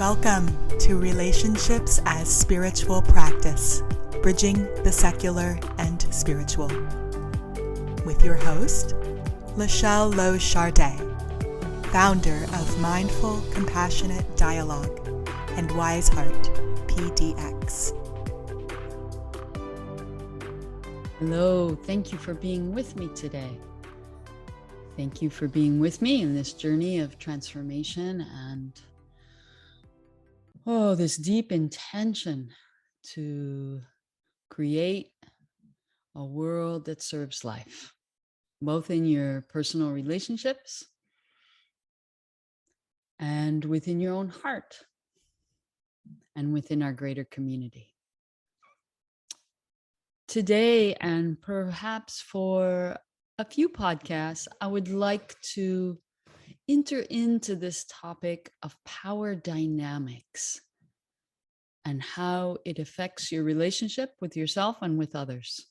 Welcome to Relationships as Spiritual Practice, Bridging the Secular and Spiritual, with your host, Lachelle Lowe Chardet, founder of Mindful Compassionate Dialogue and Wise Heart PDX. Hello, thank you for being with me today. Thank you for being with me in this journey of transformation and this deep intention to create a world that serves life, both in your personal relationships and within your own heart and within our greater community. Today, and perhaps for a few podcasts, I would like to enter into this topic of power dynamics and how it affects your relationship with yourself and with others.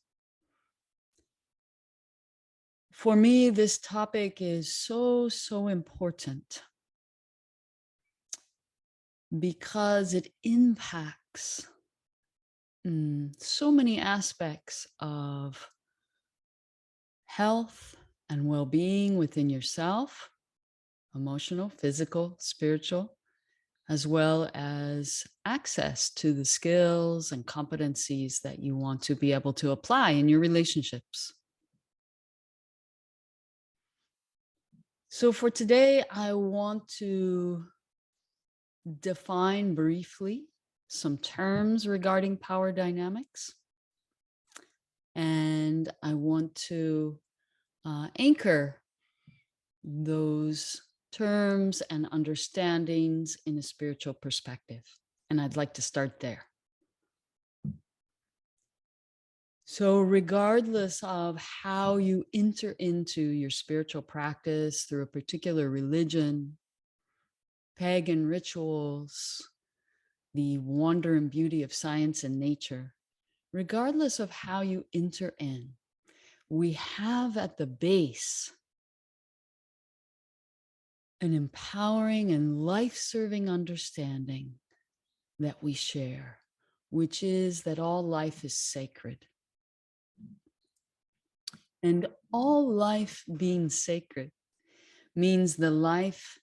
For me, this topic is so important because it impacts so many aspects of health and well-being within yourself, emotional, physical, spiritual, as well as access to the skills and competencies that you want to be able to apply in your relationships. So for today, I want to define briefly some terms regarding power dynamics. And I want to anchor those terms and understandings in a spiritual perspective. And I'd like to start there. So regardless of how you enter into your spiritual practice through a particular religion, pagan rituals, the wonder and beauty of science and nature, regardless of how you enter in, we have at the base an empowering and life-serving understanding that we share, which is that all life is sacred. And all life being sacred means the life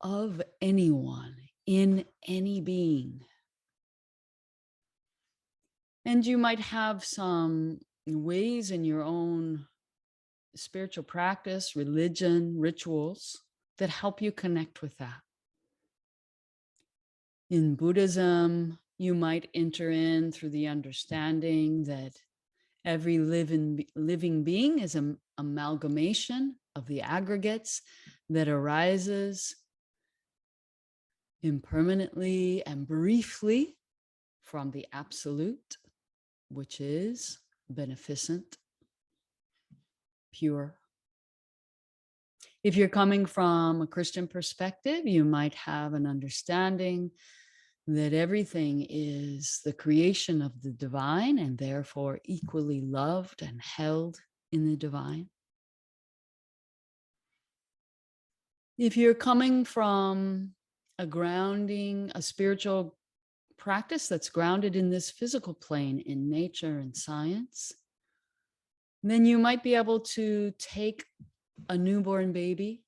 of anyone in any being. And you might have some ways in your own spiritual practice, religion, rituals that help you connect with that. In Buddhism, you might enter in through the understanding that every living being is an amalgamation of the aggregates that arises impermanently and briefly from the absolute, which is beneficent, pure. If you're coming from a Christian perspective, you might have an understanding that everything is the creation of the divine and therefore equally loved and held in the divine. If you're coming from a spiritual practice that's grounded in this physical plane, in nature and science, then you might be able to take a newborn baby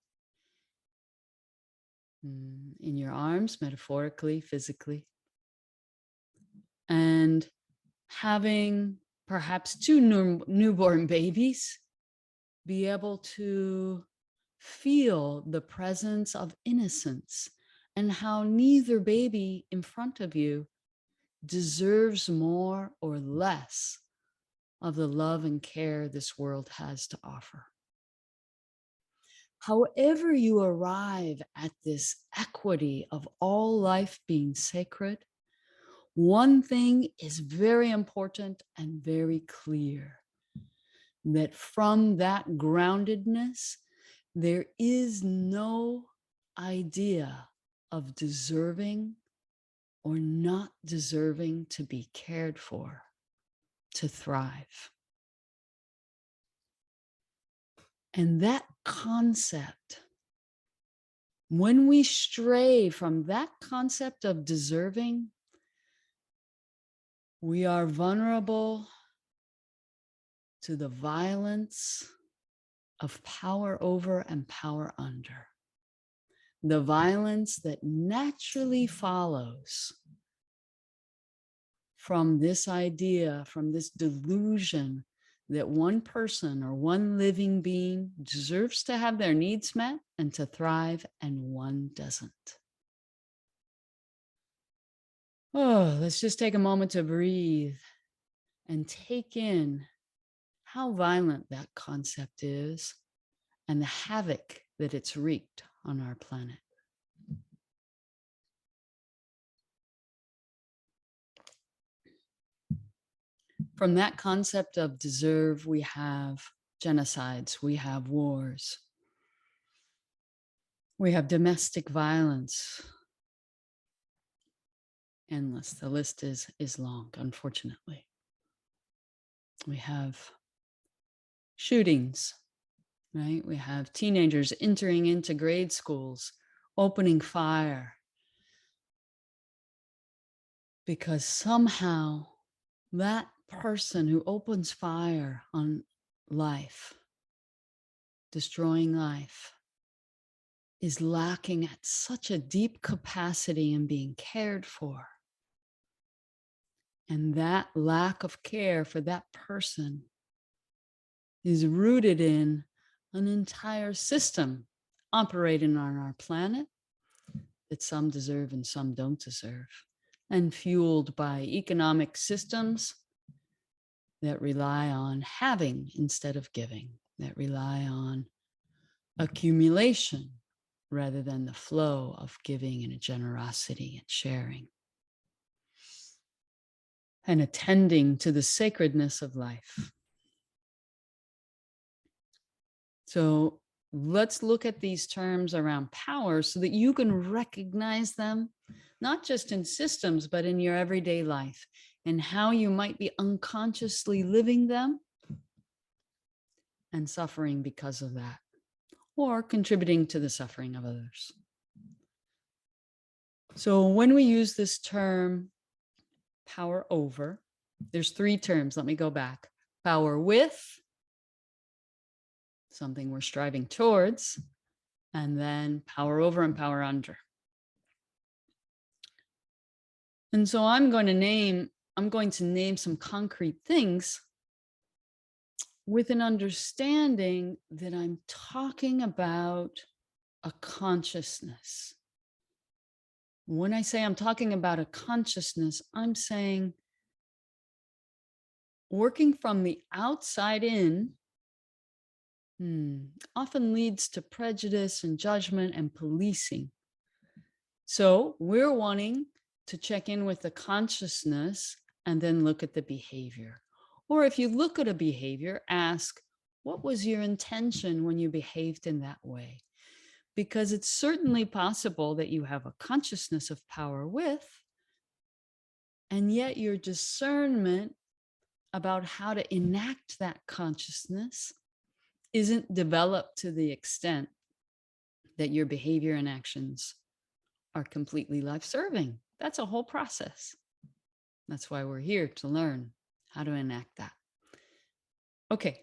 in your arms, metaphorically, physically, and having perhaps two newborn babies be able to feel the presence of innocence and how neither baby in front of you deserves more or less of the love and care this world has to offer. However you arrive at this equity of all life being sacred, one thing is very important and very clear, that from that groundedness, there is no idea of deserving or not deserving to be cared for, to thrive. And that concept When we stray from that concept of deserving, we are vulnerable to the violence of power over and power under. The violence that naturally follows from this idea, from this delusion that one person or one living being deserves to have their needs met and to thrive, and one doesn't. Oh, let's just take a moment to breathe and take in how violent that concept is and the havoc that it's wreaked on our planet. From that concept of deserve, we have genocides, we have wars, we have domestic violence. Endless. The list is long, unfortunately. We have shootings, right? We have teenagers entering into grade schools, opening fire, because somehow that person who opens fire on life, destroying life, is lacking at such a deep capacity in being cared for. And that lack of care for that person is rooted in an entire system operating on our planet that some deserve and some don't deserve, and fueled by economic systems that rely on having instead of giving, that rely on accumulation rather than the flow of giving and generosity and sharing, and attending to the sacredness of life. So let's look at these terms around power so that you can recognize them, not just in systems, but in your everyday life, and how you might be unconsciously living them and suffering because of that, or contributing to the suffering of others. So when we use this term power over, there's three terms. Let me go back. Power with, something we're striving towards, and then power over and power under. And so I'm going to name some concrete things with an understanding that I'm talking about a consciousness. When I say I'm talking about a consciousness, I'm saying working from the outside in often leads to prejudice and judgment and policing. So we're wanting to check in with the consciousness and then look at the behavior. Or if you look at a behavior, ask, what was your intention when you behaved in that way? Because it's certainly possible that you have a consciousness of power with, and yet your discernment about how to enact that consciousness isn't developed to the extent that your behavior and actions are completely life-serving. That's a whole process. That's why we're here, to learn how to enact that. Okay.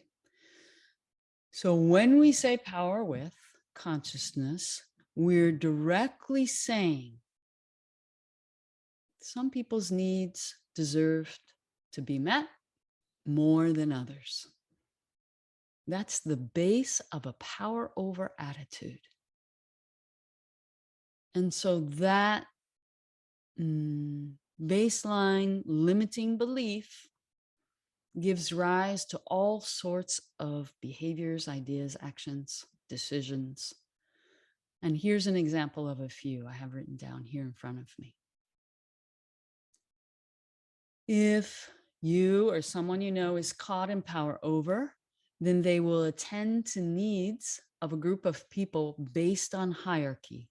So when we say power with consciousness, we're directly saying some people's needs deserve to be met more than others. That's the base of a power over attitude. And so that baseline limiting belief gives rise to all sorts of behaviors, ideas, actions, decisions. And here's an example of a few I have written down here in front of me. If you or someone you know is caught in power over, then they will attend to needs of a group of people based on hierarchy,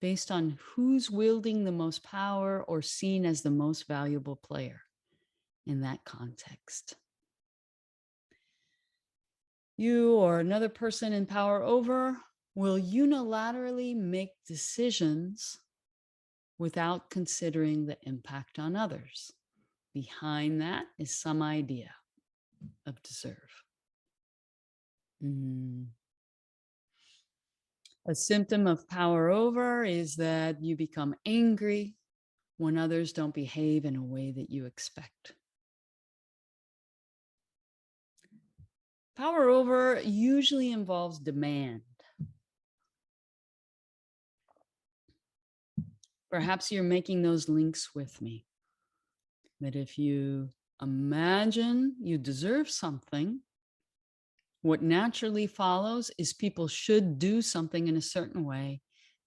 based on who's wielding the most power or seen as the most valuable player in that context. You or another person in power over will unilaterally make decisions without considering the impact on others. Behind that is some idea of deserve. A symptom of power over is that you become angry when others don't behave in a way that you expect. Power over usually involves demand. Perhaps you're making those links with me. That if you imagine you deserve something, what naturally follows is people should do something in a certain way.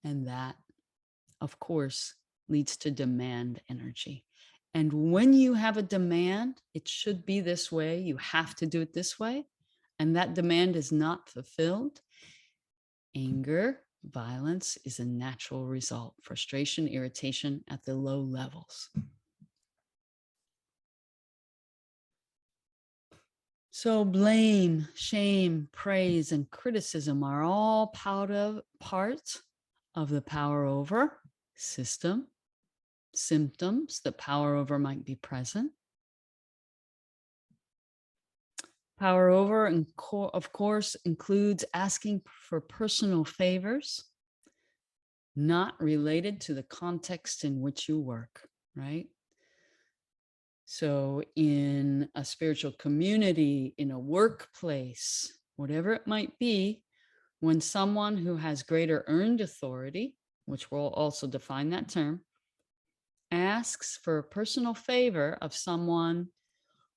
And that, of course, leads to demand energy. And when you have a demand, it should be this way. You have to do it this way. And that demand is not fulfilled. Anger, violence is a natural result. Frustration, irritation at the low levels. So blame, shame, praise, and criticism are all parts of the power over system, symptoms that power over might be present. Power over, of course, includes asking for personal favors, not related to the context in which you work, right? So in a spiritual community, in a workplace, whatever it might be, when someone who has greater earned authority, which we'll also define that term, asks for a personal favor of someone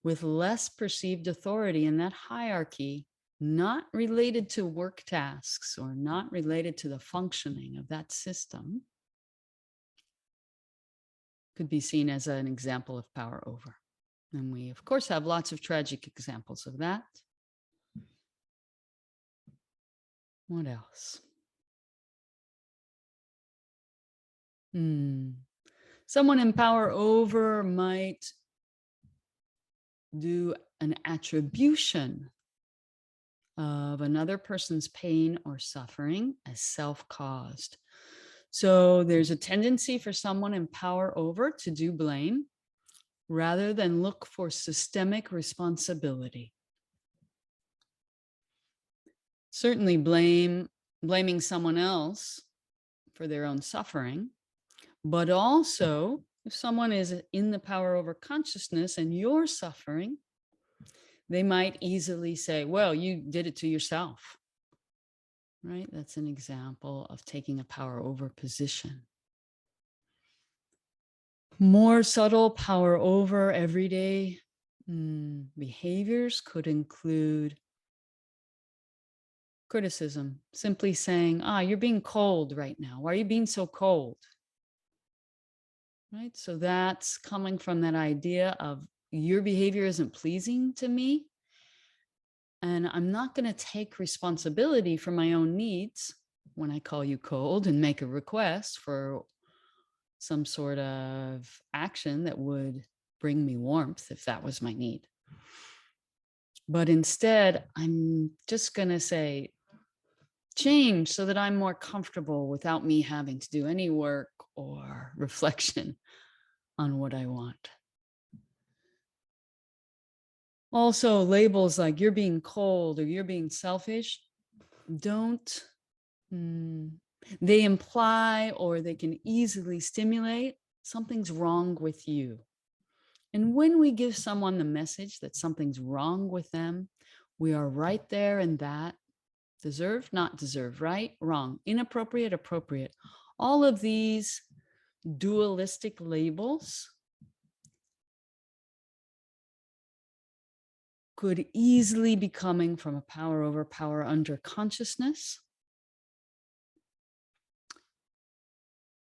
with less perceived authority in that hierarchy, not related to work tasks or not related to the functioning of that system, could be seen as an example of power over. And we, of course, have lots of tragic examples of that. What else? Someone in power over might do an attribution of another person's pain or suffering as self-caused. So there's a tendency for someone in power over to do blame rather than look for systemic responsibility. Certainly blaming someone else for their own suffering, but also if someone is in the power over consciousness and you're suffering, they might easily say, well, you did it to yourself, right? That's an example of taking a power over position. More subtle power over everyday behaviors could include criticism, simply saying, you're being cold right now. Why are you being so cold? Right? So that's coming from that idea of your behavior isn't pleasing to me. And I'm not going to take responsibility for my own needs when I call you cold and make a request for some sort of action that would bring me warmth if that was my need. But instead, I'm just going to say, change so that I'm more comfortable without me having to do any work or reflection on what I want. Also, labels like you're being cold or you're being selfish, they imply or they can easily stimulate something's wrong with you. And when we give someone the message that something's wrong with them, we are right there in that. Deserve, not deserve, right, wrong, inappropriate, appropriate. All of these dualistic labels could easily be coming from a power over, power under consciousness.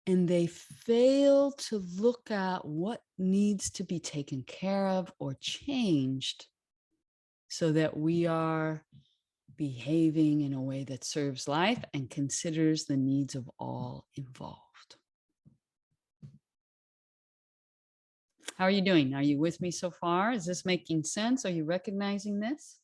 And they fail to look at what needs to be taken care of or changed so that we are behaving in a way that serves life and considers the needs of all involved. How are you doing? Are you with me so far? Is this making sense? Are you recognizing this?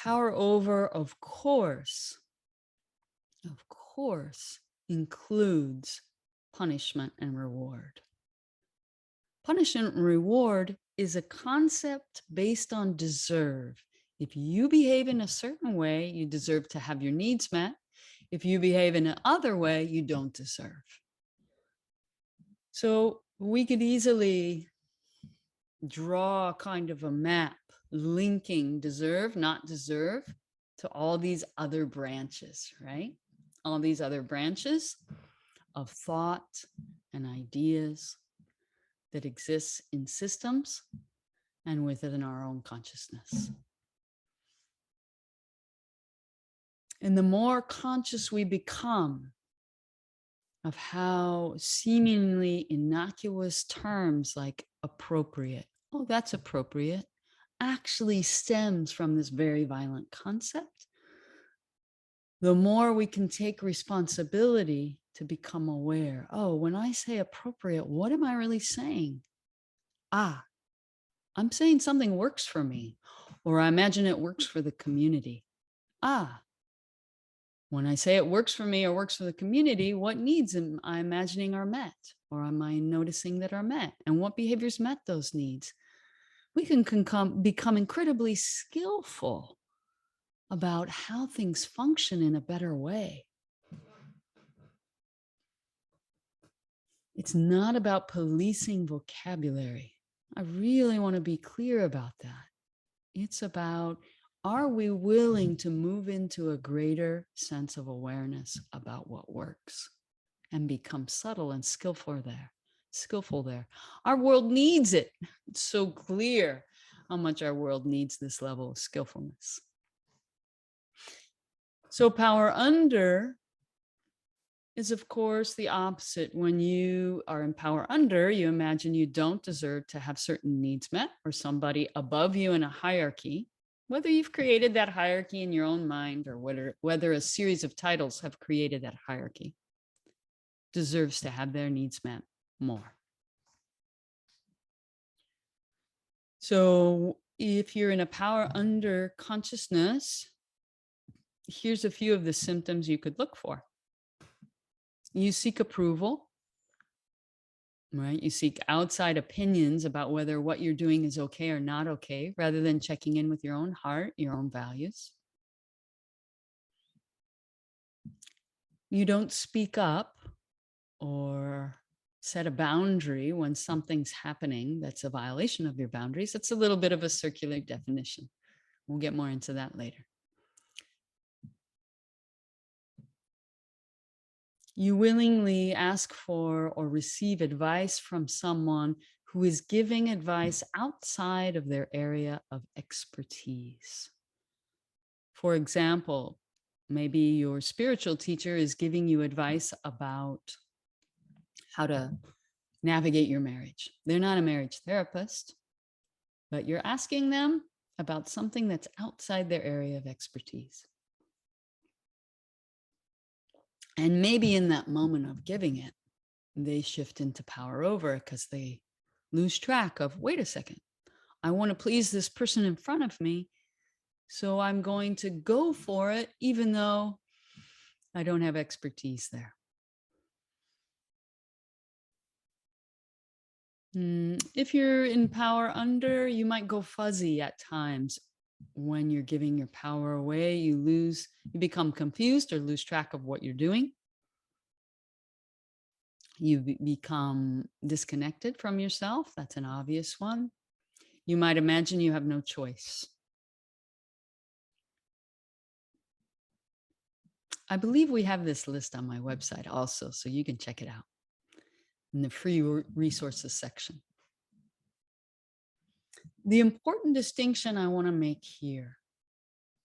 Power over, of course, includes punishment and reward. Punishment and reward is a concept based on deserve. If you behave in a certain way, you deserve to have your needs met. If you behave in another way, you don't deserve. So we could easily draw kind of a map linking deserve, not deserve to all these other branches, right? All these other branches of thought and ideas that exists in systems and within our own consciousness. And the more conscious we become of how seemingly innocuous terms like appropriate, oh, that's appropriate, actually stems from this very violent concept, the more we can take responsibility to become aware. Oh, when I say appropriate, what am I really saying? I'm saying something works for me, or I imagine it works for the community. When I say it works for me or works for the community, what needs am I imagining are met, or am I noticing that are met, and what behaviors met those needs? We can become incredibly skillful about how things function in a better way. It's not about policing vocabulary. I really want to be clear about that. It's about, are we willing to move into a greater sense of awareness about what works and become subtle and skillful there? Our world needs it. It's so clear how much our world needs this level of skillfulness. So power under is, of course, the opposite. When you are in power under, you imagine you don't deserve to have certain needs met, or somebody above you in a hierarchy, whether you've created that hierarchy in your own mind or whether a series of titles have created that hierarchy, deserves to have their needs met more. So if you're in a power under consciousness, here's a few of the symptoms you could look for. You seek approval, right? You seek outside opinions about whether what you're doing is okay or not okay, rather than checking in with your own heart, your own values. You don't speak up or set a boundary when something's happening that's a violation of your boundaries. It's a little bit of a circular definition. We'll get more into that later. You willingly ask for or receive advice from someone who is giving advice outside of their area of expertise. For example, maybe your spiritual teacher is giving you advice about how to navigate your marriage. They're not a marriage therapist, but you're asking them about something that's outside their area of expertise. And maybe in that moment of giving it, they shift into power over because they lose track of, wait a second, I want to please this person in front of me, so I'm going to go for it, even though I don't have expertise there. If you're in power under, you might go fuzzy at times. When you're giving your power away, you become confused or lose track of what you're doing. You become disconnected from yourself. That's an obvious one. You might imagine you have no choice. I believe we have this list on my website also, so you can check it out in the free resources section. The important distinction I want to make here,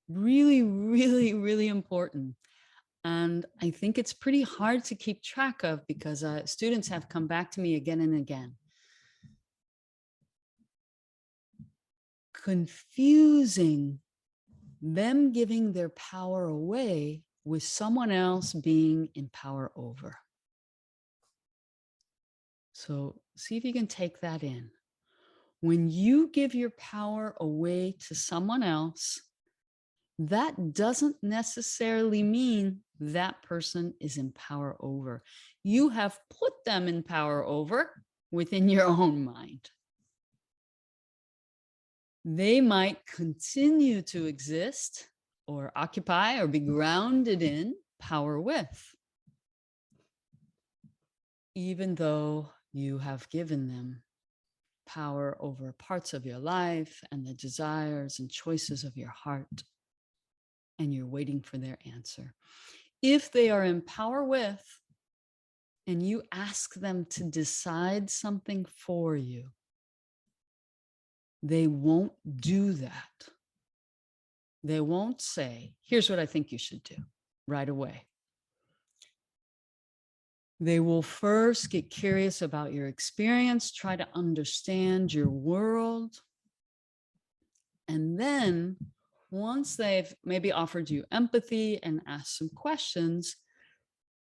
really, really, really important, and I think it's pretty hard to keep track of because students have come back to me again and again. Confusing them giving their power away with someone else being in power over. So see if you can take that in. When you give your power away to someone else, that doesn't necessarily mean that person is in power over. You have put them in power over within your own mind. They might continue to exist or occupy or be grounded in power with, even though you have given them power over parts of your life and the desires and choices of your heart, and you're waiting for their answer. If they are in power with, and you ask them to decide something for you, they won't do that. They won't say, here's what I think you should do right away. They will first get curious about your experience, try to understand your world. And then once they've maybe offered you empathy and asked some questions,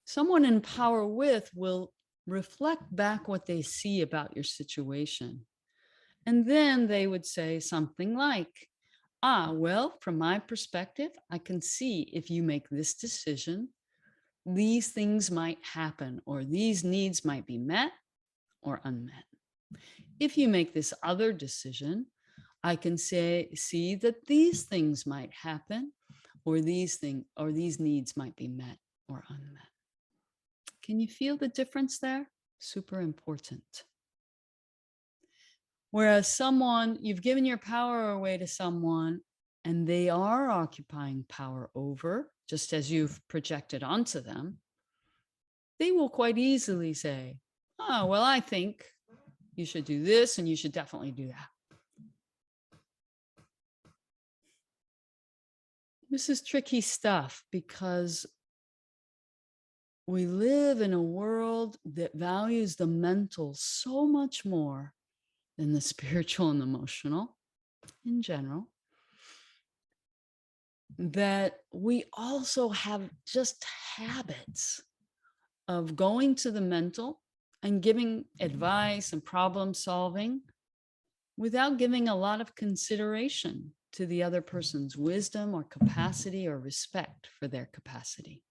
someone in power with will reflect back what they see about your situation. And then they would say something like, well, from my perspective, I can see if you make this decision, these things might happen, or these needs might be met or unmet. If you make this other decision, I can see that these things might happen, or these needs might be met or unmet. Can you feel the difference there? Super important. Whereas you've given your power away to someone and they are occupying power over, just as you've projected onto them, they will quite easily say, well, I think you should do this and you should definitely do that. This is tricky stuff because we live in a world that values the mental so much more than the spiritual and emotional in general, that we also have just habits of going to the mental and giving advice and problem solving without giving a lot of consideration to the other person's wisdom or capacity or respect for their capacity.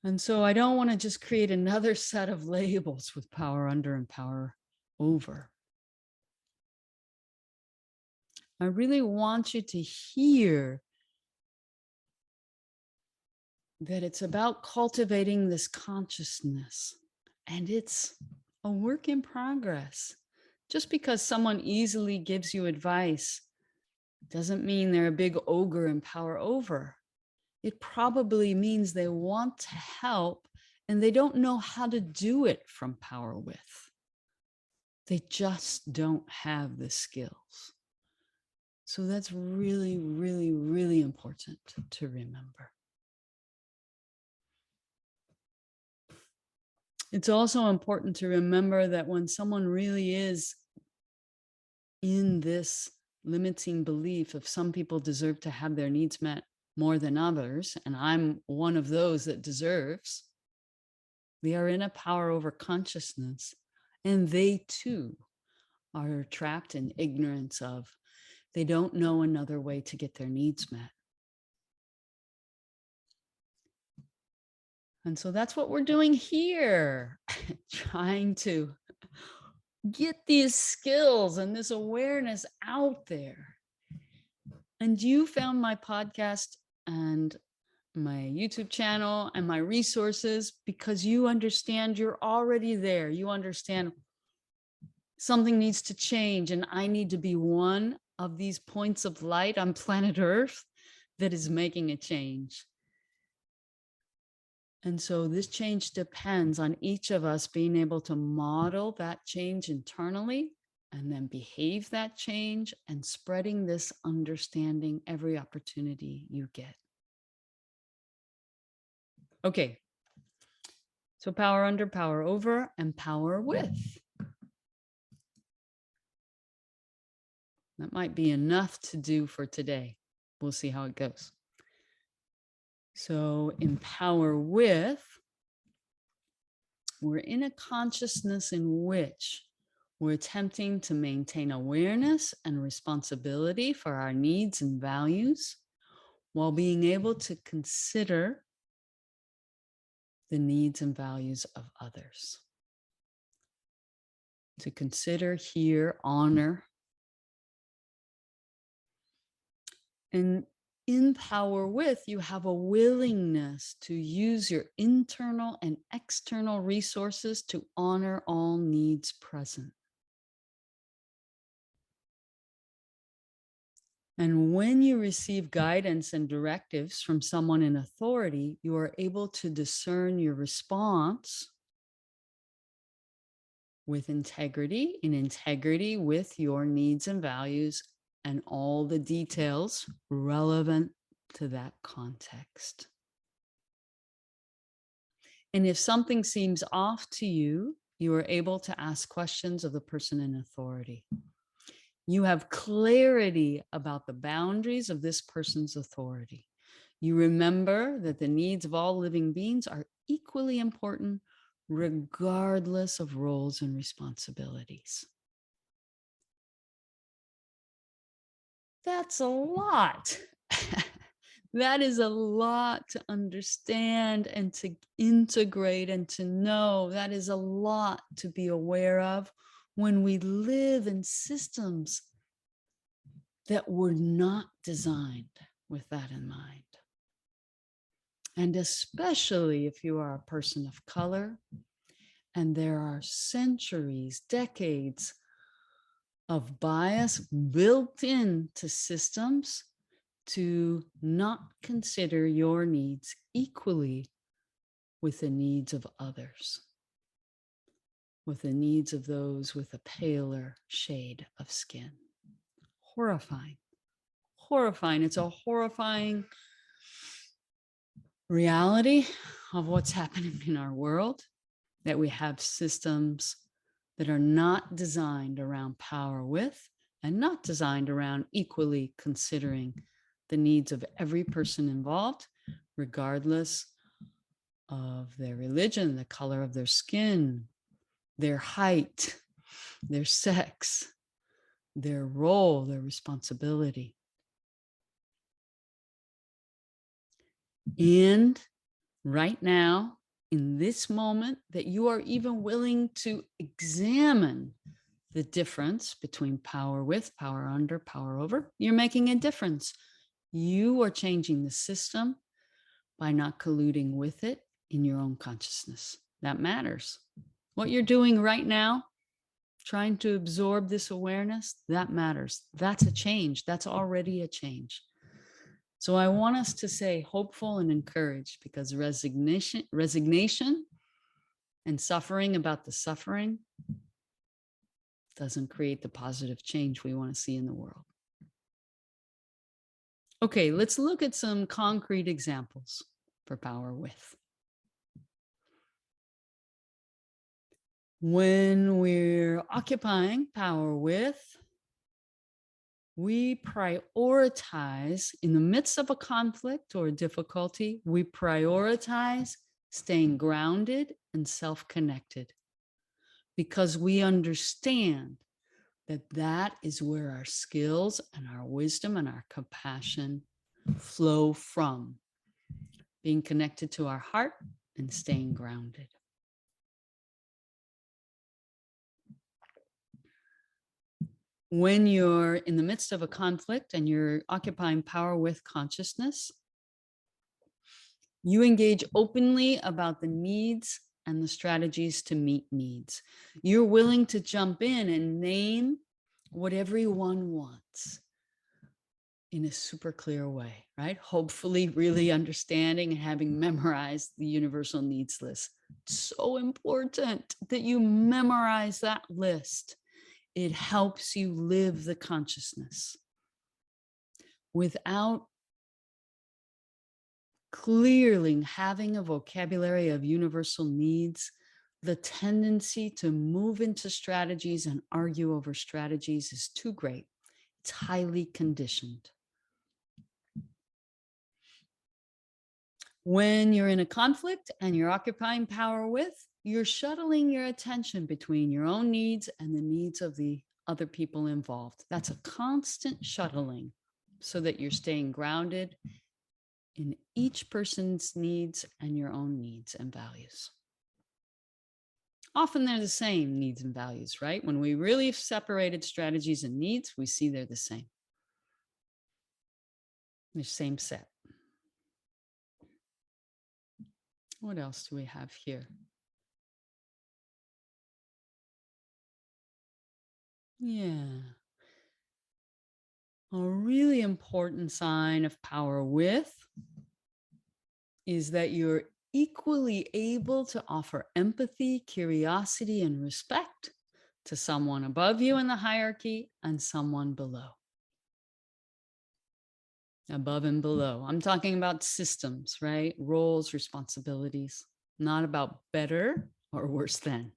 And so I don't want to just create another set of labels with power under and power over. I really want you to hear that it's about cultivating this consciousness, and it's a work in progress. Just because someone easily gives you advice doesn't mean they're a big ogre in power over. It probably means they want to help and they don't know how to do it from power with. They just don't have the skills. So that's really, really, really important to remember. It's also important to remember that when someone really is in this limiting belief of some people deserve to have their needs met more than others, and I'm one of those that deserves, they are in a power over consciousness, and they too are trapped in ignorance of, they don't know another way to get their needs met. And so that's what we're doing here, trying to get these skills and this awareness out there. And you found my podcast and my YouTube channel and my resources because you understand you're already there. You understand something needs to change, and I need to be one of these points of light on planet Earth that is making a change. And so this change depends on each of us being able to model that change internally and then behave that change and spreading this understanding every opportunity you get. Okay. So power under, power over, and power with. That might be enough to do for today. We'll see how it goes. So in power with, we're in a consciousness in which We're attempting to maintain awareness and responsibility for our needs and values while being able to consider the needs and values of others. To consider, hear, honor. And in Power With, you have a willingness to use your internal and external resources to honor all needs present. And when you receive guidance and directives from someone in authority, you are able to discern your response with integrity, in integrity with your needs and values and all the details relevant to that context. And if something seems off to you, you are able to ask questions of the person in authority. You have clarity about the boundaries of this person's authority. You remember that the needs of all living beings are equally important, regardless of roles and responsibilities. That's a lot. That is a lot to understand and to integrate and to know. That is a lot to be aware of when we live in systems that were not designed with that in mind. And especially if you are a person of color and there are centuries, decades of bias built into systems to not consider your needs equally with the needs of others, with the needs of those with a paler shade of skin. Horrifying. Horrifying. It's a horrifying reality of what's happening in our world, that we have systems that are not designed around power with and not designed around equally considering the needs of every person involved, regardless of their religion, the color of their skin, their height, their sex, their role, their responsibility. And right now, in this moment, that you are even willing to examine the difference between power with, power under, power over, you're making a difference. You are changing the system by not colluding with it in your own consciousness. That matters. What you're doing right now, trying to absorb this awareness, that matters. That's a change. That's already a change. So I want us to say hopeful and encouraged, because resignation and suffering about the suffering doesn't create the positive change we want to see in the world. Okay, let's look at some concrete examples for power with. When we're occupying power with, we prioritize, in the midst of a conflict or a difficulty, we prioritize staying grounded and self-connected, because we understand that that is where our skills and our wisdom and our compassion flow from, being connected to our heart and staying grounded. When you're in the midst of a conflict and you're occupying power with consciousness, you engage openly about the needs and the strategies to meet needs. You're willing to jump in and name what everyone wants in a super clear way, right? Hopefully really understanding and having memorized the universal needs list. It's so important that you memorize that list. It helps you live the consciousness. Without clearly having a vocabulary of universal needs, the tendency to move into strategies and argue over strategies is too great. It's highly conditioned. When you're in a conflict and you're occupying power with, you're shuttling your attention between your own needs and the needs of the other people involved. That's a constant shuttling so that you're staying grounded in each person's needs and your own needs and values. Often they're the same needs and values, right? When we really have separated strategies and needs, we see they're the same. The same set. What else do we have here? Yeah. A really important sign of power with is that you're equally able to offer empathy, curiosity, and respect to someone above you in the hierarchy and someone below. Above and below. I'm talking about systems, right? Roles, responsibilities, not about better or worse than.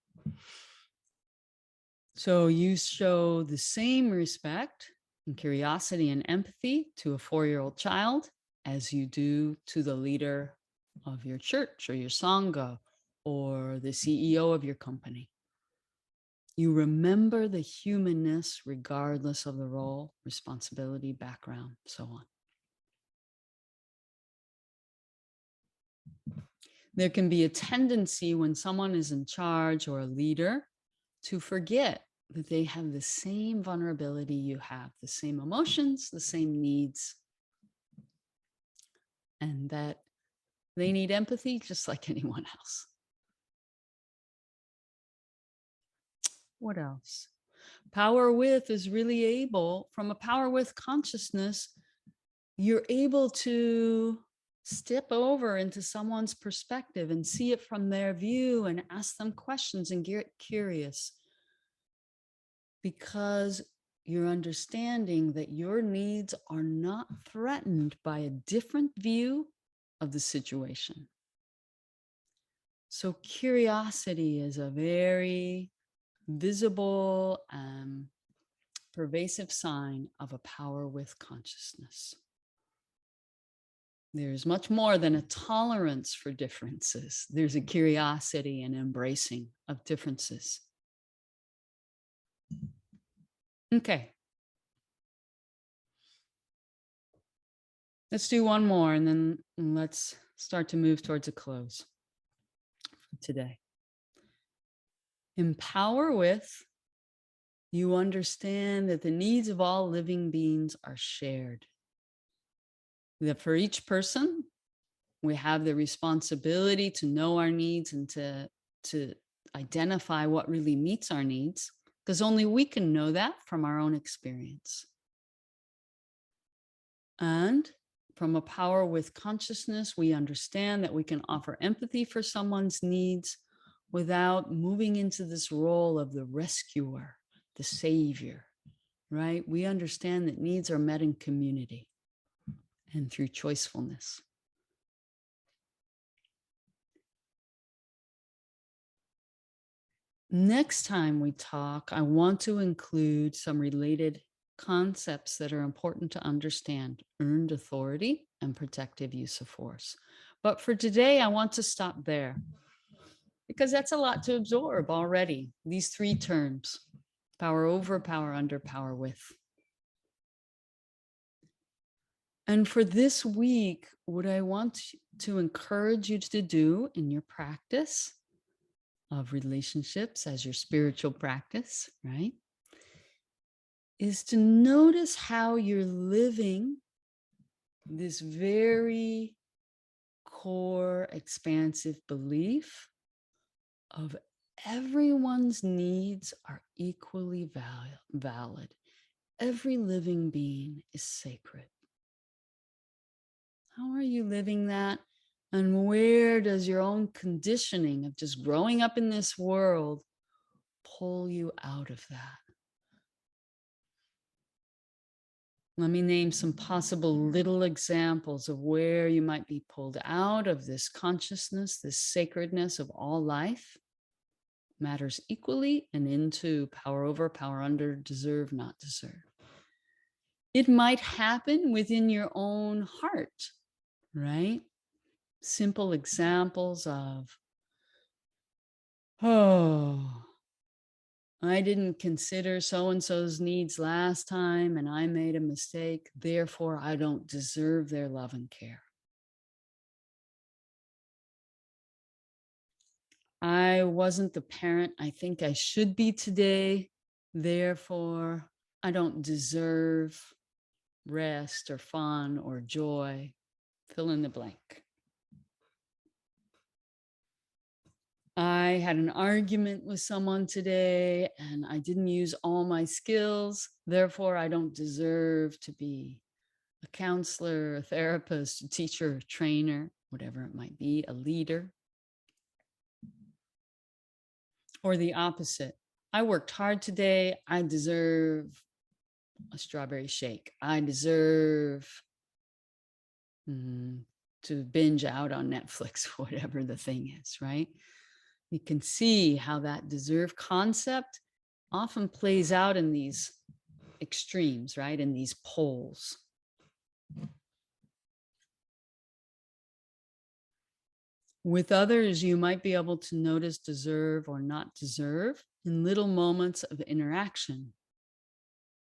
So you show the same respect and curiosity and empathy to a 4-year-old child as you do to the leader of your church or your Sangha or the CEO of your company. You remember the humanness regardless of the role, responsibility, background, so on. There can be a tendency when someone is in charge or a leader to forget that they have the same vulnerability you have, the same emotions, the same needs, and that they need empathy just like anyone else. What else? Power with is really able, from a power with consciousness, you're able to step over into someone's perspective and see it from their view and ask them questions and get curious, because you're understanding that your needs are not threatened by a different view of the situation. So curiosity is a very visible and pervasive sign of a power with consciousness. There's much more than a tolerance for differences. There's a curiosity and embracing of differences. Okay. Let's do one more and then let's start to move towards a close for today. Empower with, you understand that the needs of all living beings are shared. That for each person, we have the responsibility to know our needs and to identify what really meets our needs, because only we can know that from our own experience. And from a power with consciousness, we understand that we can offer empathy for someone's needs without moving into this role of the rescuer, the savior, right? We understand that needs are met in community and through choicefulness. Next time we talk, I want to include some related concepts that are important to understand: earned authority and protective use of force. But for today, I want to stop there because that's a lot to absorb already. These 3 terms: power over, power under, power with. And for this week, what I want to encourage you to do in your practice of relationships as your spiritual practice, right, is to notice how you're living this very core, expansive belief of everyone's needs are equally valid. Every living being is sacred. How are you living that? And where does your own conditioning of just growing up in this world pull you out of that? Let me name some possible little examples of where you might be pulled out of this consciousness, this sacredness of all life, matters equally, and into power over, power under, deserve, not deserve. It might happen within your own heart, right? Simple examples of Oh, I didn't consider so-and-so's needs last time and I made a mistake. Therefore, I don't deserve their love and care. I wasn't the parent I think I should be today. Therefore, I don't deserve rest or fun or joy. Fill in the blank. I had an argument with someone today and I didn't use all my skills. Therefore, I don't deserve to be a counselor, a therapist, a teacher, a trainer, whatever it might be, a leader. Or the opposite. I worked hard today. I deserve a strawberry shake. I deserve to binge out on Netflix, whatever the thing is, right? You can see how that deserve concept often plays out in these extremes, right? In these poles. With others, you might be able to notice deserve or not deserve in little moments of interaction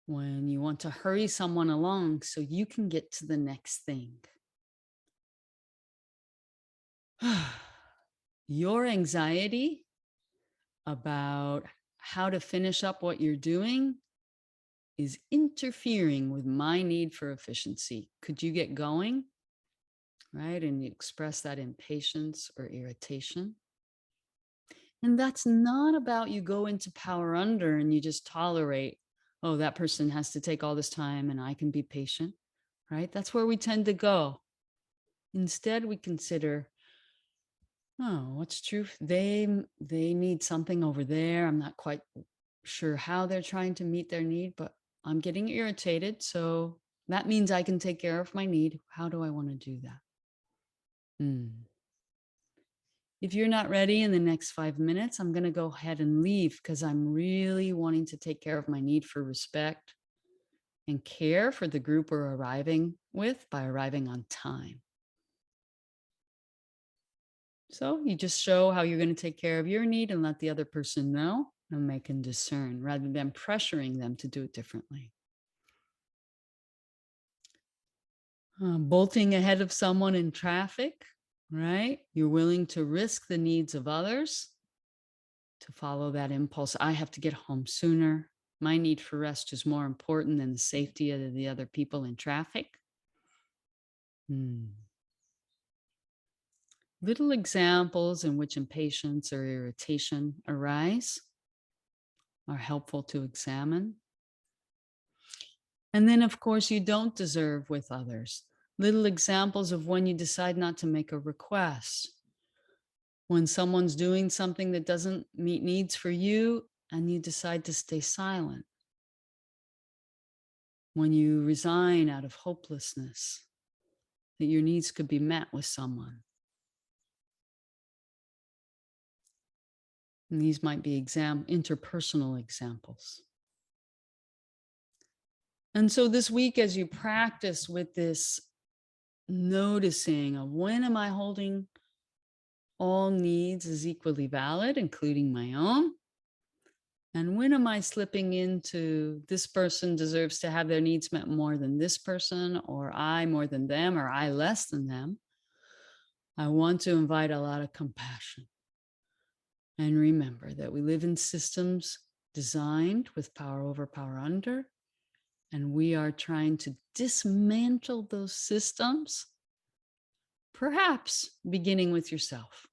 when you want to hurry someone along so you can get to the next thing. Your anxiety about how to finish up what you're doing is interfering with my need for efficiency. Could you get going? Right? And you express that impatience or irritation. And that's not about you go into power under and you just tolerate, oh, that person has to take all this time and I can be patient, right? That's where we tend to go. Instead, we consider, oh, what's true? They need something over there. I'm not quite sure how they're trying to meet their need, but I'm getting irritated. So that means I can take care of my need. How do I want to do that? If you're not ready in the next 5 minutes, I'm going to go ahead and leave because I'm really wanting to take care of my need for respect and care for the group we're arriving with by arriving on time. So you just show how you're going to take care of your need and let the other person know, and they can discern rather than pressuring them to do it differently. Bolting ahead of someone in traffic, right? You're willing to risk the needs of others to follow that impulse. I have to get home sooner. My need for rest is more important than the safety of the other people in traffic. Little examples in which impatience or irritation arise are helpful to examine. And then, of course, you don't deserve with others. Little examples of when you decide not to make a request. When someone's doing something that doesn't meet needs for you and you decide to stay silent. When you resign out of hopelessness that your needs could be met with someone. And these might be interpersonal examples. And so this week, as you practice with this noticing of when am I holding all needs as equally valid, including my own, and when am I slipping into this person deserves to have their needs met more than this person, or I more than them, or I less than them, I want to invite a lot of compassion. And remember that we live in systems designed with power over, power under, and we are trying to dismantle those systems, perhaps beginning with yourself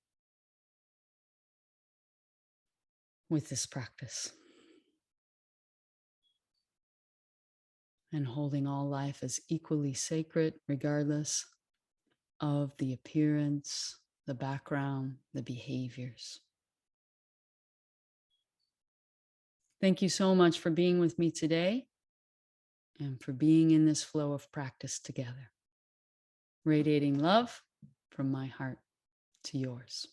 with this practice. And holding all life as equally sacred, regardless of the appearance, the background, the behaviors. Thank you so much for being with me today and for being in this flow of practice together. Radiating love from my heart to yours.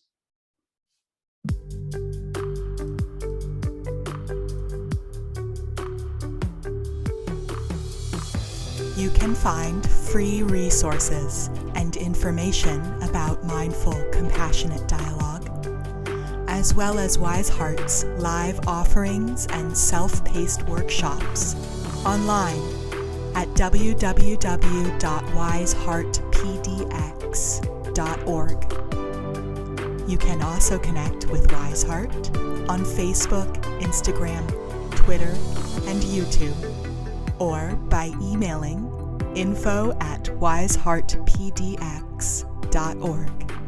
You can find free resources and information about mindful, compassionate dialogue, as well as Wise Heart's live offerings and self-paced workshops online at www.wiseheartpdx.org. You can also connect with Wise Heart on Facebook, Instagram, Twitter, and YouTube, or by emailing info@wiseheartpdx.org.